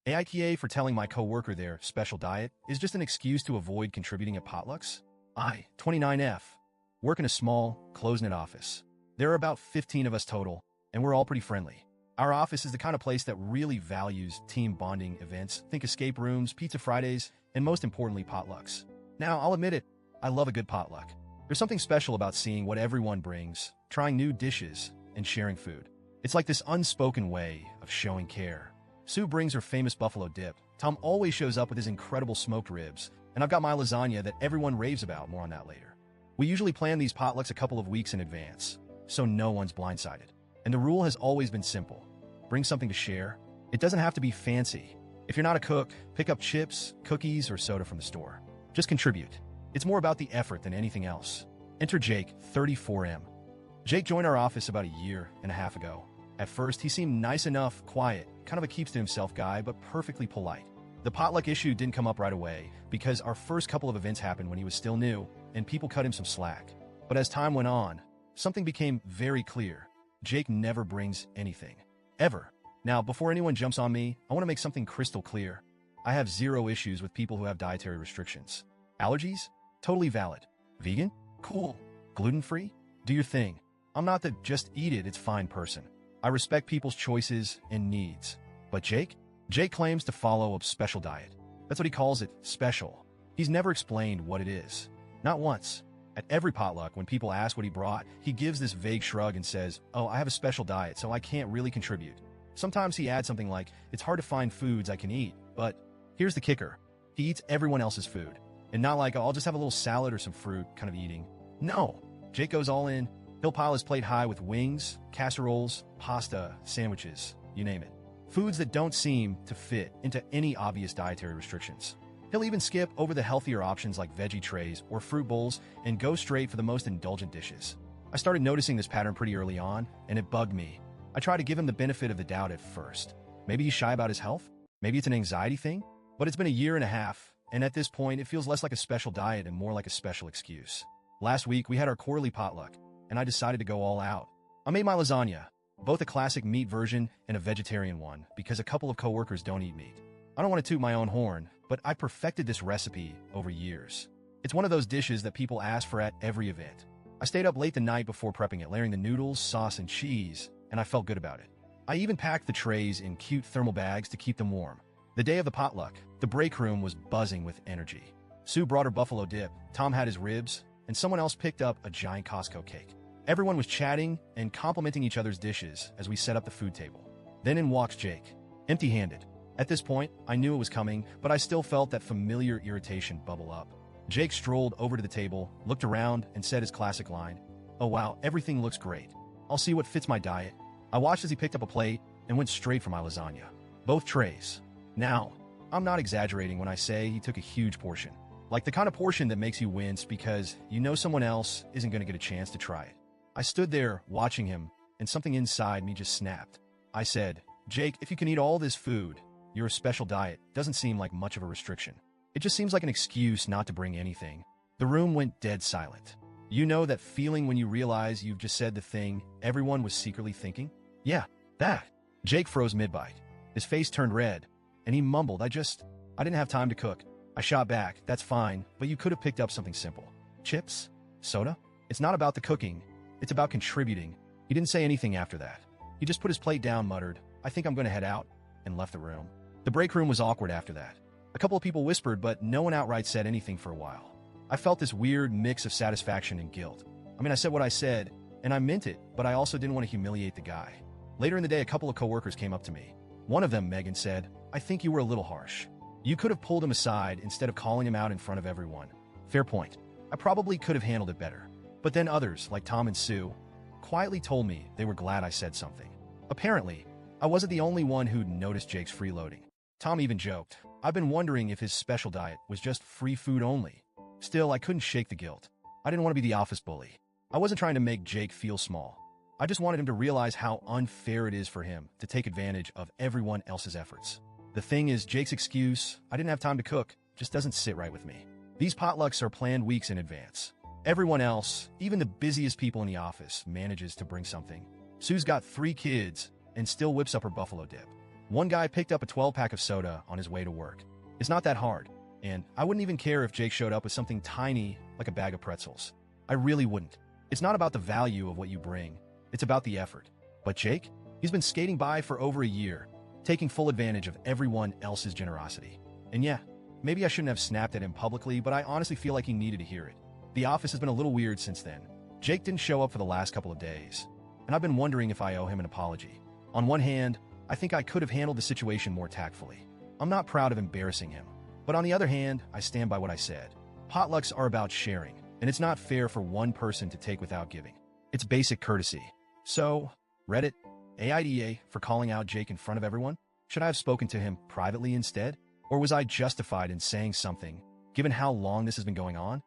AITA for telling my coworker their special diet is just an excuse to avoid contributing at potlucks? I, 29F, work in a small, closed-knit office. There are about 15 of us total, and we're all pretty friendly. Our office is the kind of place that really values team bonding events. Think escape rooms, pizza Fridays, and most importantly, potlucks. Now, I'll admit it, I love a good potluck. There's something special about seeing what everyone brings, trying new dishes, and sharing food. It's like this unspoken way of showing care. Sue brings her famous buffalo dip. Tom always shows up with his incredible smoked ribs, and I've got my lasagna that everyone raves about. More on that later. We usually plan these potlucks a couple of weeks in advance, so no one's blindsided. And the rule has always been simple. Bring something to share. It doesn't have to be fancy. If you're not a cook, pick up chips, cookies, or soda from the store. Just contribute. It's more about the effort than anything else. Enter Jake, 34M. Jake joined our office about a year and a half ago. At first, he seemed nice enough, quiet, kind of a keeps-to-himself guy, but perfectly polite. The potluck issue didn't come up right away because our first couple of events happened when he was still new, and people cut him some slack. But as time went on, something became very clear. Jake never brings anything. Ever. Now, before anyone jumps on me, I want to make something crystal clear. I have zero issues with people who have dietary restrictions. Allergies? Totally valid. Vegan? Cool. Gluten-free? Do your thing. I'm not the just eat it, it's fine person. I respect people's choices and needs. But Jake? Jake claims to follow a special diet. That's what he calls it, special. He's never explained what it is. Not once. At every potluck, when people ask what he brought, he gives this vague shrug and says, "Oh, I have a special diet, so I can't really contribute." Sometimes he adds something like, "It's hard to find foods I can eat," but here's the kicker. He eats everyone else's food. And not like, "Oh, I'll just have a little salad or some fruit," kind of eating. No. Jake goes all in. He'll pile his plate high with wings, casseroles, pasta, sandwiches, you name it. Foods that don't seem to fit into any obvious dietary restrictions. He'll even skip over the healthier options like veggie trays or fruit bowls and go straight for the most indulgent dishes. I started noticing this pattern pretty early on, and it bugged me. I tried to give him the benefit of the doubt at first. Maybe he's shy about his health? Maybe it's an anxiety thing? But it's been a year and a half, and at this point, it feels less like a special diet and more like a special excuse. Last week, we had our quarterly potluck, and I decided to go all out. I made my lasagna, both a classic meat version and a vegetarian one, because a couple of coworkers don't eat meat. I don't want to toot my own horn, but I perfected this recipe over years. It's one of those dishes that people ask for at every event. I stayed up late the night before prepping it, layering the noodles, sauce, and cheese, and I felt good about it. I even packed the trays in cute thermal bags to keep them warm. The day of the potluck, the break room was buzzing with energy. Sue brought her buffalo dip, Tom had his ribs, and someone else picked up a giant Costco cake. Everyone was chatting and complimenting each other's dishes as we set up the food table. Then in walks Jake, empty-handed. At this point, I knew it was coming, but I still felt that familiar irritation bubble up. Jake strolled over to the table, looked around, and said his classic line, "Oh wow, everything looks great. I'll see what fits my diet." I watched as he picked up a plate and went straight for my lasagna. Both trays. Now, I'm not exaggerating when I say he took a huge portion. Like the kind of portion that makes you wince because you know someone else isn't going to get a chance to try it. I stood there watching him, and something inside me just snapped. I said, "Jake, if you can eat all this food, your special diet doesn't seem like much of a restriction. It just seems like an excuse not to bring anything." The room went dead silent. You know that feeling when you realize you've just said the thing everyone was secretly thinking? Yeah, that. Jake froze mid-bite. His face turned red, and he mumbled, I didn't have time to cook." I shot back, "That's fine, but you could have picked up something simple. Chips? Soda? It's not about the cooking. It's about contributing." He didn't say anything after that. He just put his plate down, muttered, "I think I'm going to head out," and left the room. The break room was awkward after that. A couple of people whispered, but no one outright said anything for a while. I felt this weird mix of satisfaction and guilt. I said what I said, and I meant it, but I also didn't want to humiliate the guy. Later in the day, a couple of coworkers came up to me. One of them, Megan, said, "I think you were a little harsh. You could have pulled him aside instead of calling him out in front of everyone." Fair point. I probably could have handled it better. But then others, like Tom and Sue, quietly told me they were glad I said something. Apparently, I wasn't the only one who'd noticed Jake's freeloading. Tom even joked, "I've been wondering if his special diet was just free food only." Still, I couldn't shake the guilt. I didn't want to be the office bully. I wasn't trying to make Jake feel small. I just wanted him to realize how unfair it is for him to take advantage of everyone else's efforts. The thing is, Jake's excuse, "I didn't have time to cook," just doesn't sit right with me. These potlucks are planned weeks in advance. Everyone else, even the busiest people in the office, manages to bring something. Sue's got 3 kids and still whips up her buffalo dip. One guy picked up a 12-pack of soda on his way to work. It's not that hard, and I wouldn't even care if Jake showed up with something tiny like a bag of pretzels. I really wouldn't. It's not about the value of what you bring, it's about the effort. But Jake, he's been skating by for over a year, taking full advantage of everyone else's generosity. And yeah, maybe I shouldn't have snapped at him publicly, but I honestly feel like he needed to hear it. The office has been a little weird since then. Jake didn't show up for the last couple of days, and I've been wondering if I owe him an apology. On one hand, I think I could have handled the situation more tactfully. I'm not proud of embarrassing him. But on the other hand, I stand by what I said. Potlucks are about sharing, and it's not fair for one person to take without giving. It's basic courtesy. So, Reddit, AITA for calling out Jake in front of everyone? Should I have spoken to him privately instead? Or was I justified in saying something, given how long this has been going on?